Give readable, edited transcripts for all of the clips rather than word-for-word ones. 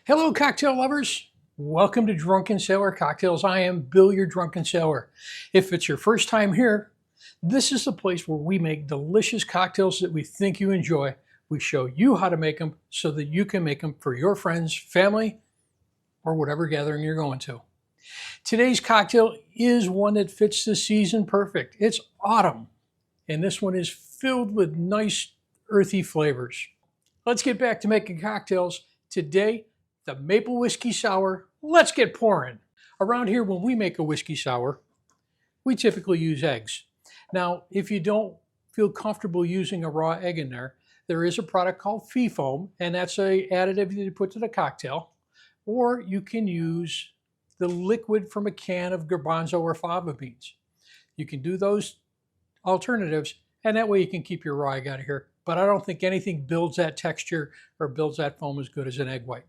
Hello, cocktail lovers. Welcome to Drunken Sailor Cocktails. I am Bill, your Drunken Sailor. If it's your first time here, this is the place where we make delicious cocktails that we think you enjoy. We show you how to make them so that you can make them for your friends, family, or whatever gathering you're going to. Today's cocktail is one that fits the season perfect. It's autumn, and this one is filled with nice earthy flavors. Let's get back to making cocktails. Today, the Maple Whisky Sour. Let's get pouring. Around here, when we make a whiskey sour, we typically use eggs. Now, if you don't feel comfortable using a raw egg in there, there is a product called Fee Foam, and that's an additive that you put to the cocktail. Or you can use the liquid from a can of garbanzo or fava beans. You can do those alternatives, and that way you can keep your raw egg out of here. But I don't think anything builds that texture or builds that foam as good as an egg white.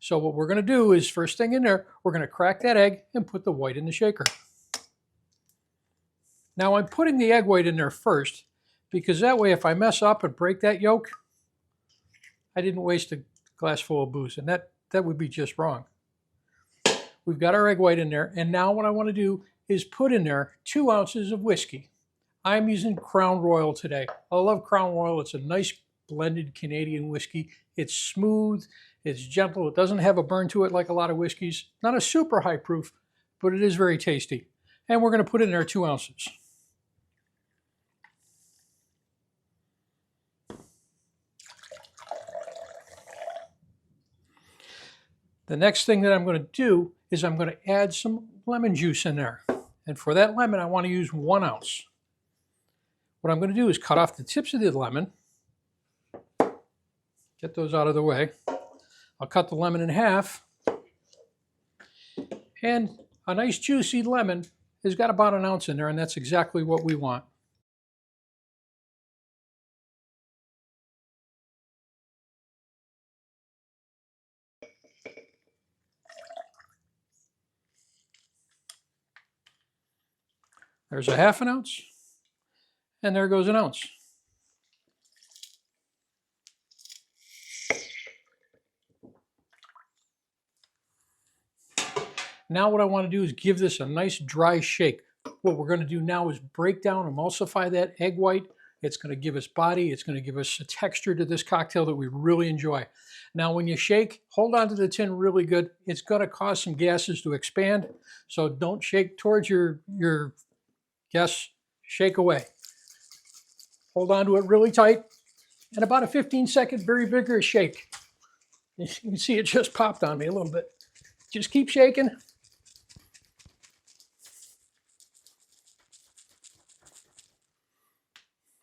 So what we're going to do is, first thing in there, we're going to crack that egg and put the white in the shaker. Now I'm putting the egg white in there first because that way if I mess up and break that yolk, I didn't waste a glass full of booze, and that would be just wrong. We've got our egg white in there, and now what I want to do is put in there 2 ounces of whiskey. I'm using Crown Royal today. I love Crown Royal. It's a nice blended Canadian whiskey. It's smooth, it's gentle, it doesn't have a burn to it like a lot of whiskeys. Not a super high proof, but it is very tasty. And we're going to put in there 2 ounces. The next thing that I'm going to do is I'm going to add some lemon juice in there. And for that lemon, I want to use 1 ounce. What I'm going to do is cut off the tips of the lemon. Get those out of the way. I'll cut the lemon in half. And a nice juicy lemon has got about 1 ounce in there, and that's exactly what we want. There's a half an ounce, and there goes 1 ounce. Now what I want to do is give this a nice dry shake. What we're going to do now is break down, emulsify that egg white. It's going to give us body. It's going to give us a texture to this cocktail that we really enjoy. Now when you shake, hold on to the tin really good. It's going to cause some gases to expand, so don't shake towards your guests. Shake away. Hold on to it really tight, and about a 15-second very vigorous shake. You can see it just popped on me a little bit. Just keep shaking.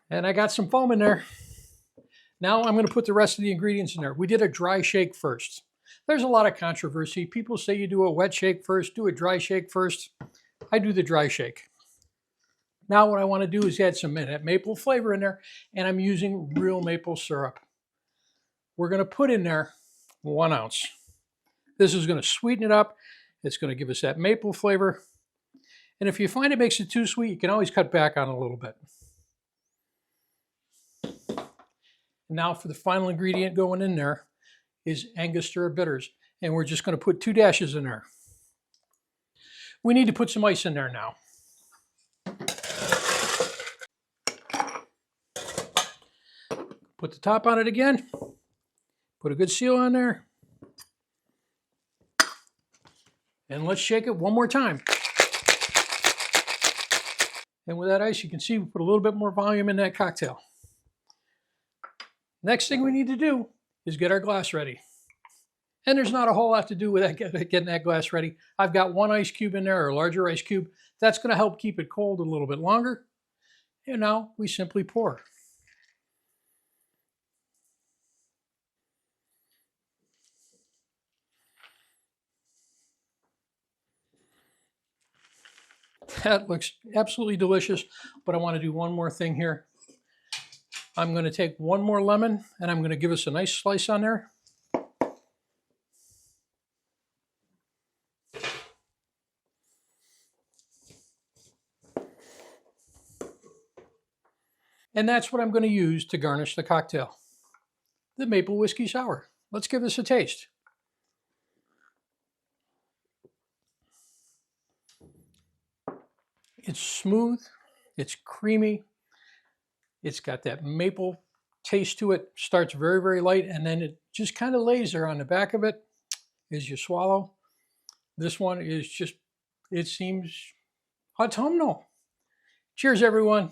And I got some foam in there. Now I'm going to put the rest of the ingredients in there. We did a dry shake first. There's a lot of controversy. People say you do a wet shake first, do a dry shake first. I do the dry shake. Now what I want to do is add some maple flavor in there, and I'm using real maple syrup. We're going to put in there 1 ounce. This is going to sweeten it up. It's going to give us that maple flavor. And if you find it makes it too sweet, you can always cut back on it a little bit. Now for the final ingredient going in there is Angostura bitters. And we're just going to put 2 dashes in there. We need to put some ice in there now. Put the top on it again. Put a good seal on there. And let's shake it one more time. And with that ice, you can see we put a little bit more volume in that cocktail. Next thing we need to do is get our glass ready. And there's not a whole lot to do with that, getting that glass ready. I've got 1 ice cube in there, or a larger ice cube. That's going to help keep it cold a little bit longer. And now we simply pour. That looks absolutely delicious, but I want to do one more thing here. I'm going to take 1 more lemon, and I'm going to give us a nice slice on there. And that's what I'm going to use to garnish the cocktail. The Maple Whisky Sour. Let's give this a taste. It's smooth, it's creamy, it's got that maple taste to it. Starts very, very light, and then it just kind of lays there on the back of it as you swallow. This one is just, it seems autumnal. Cheers, everyone.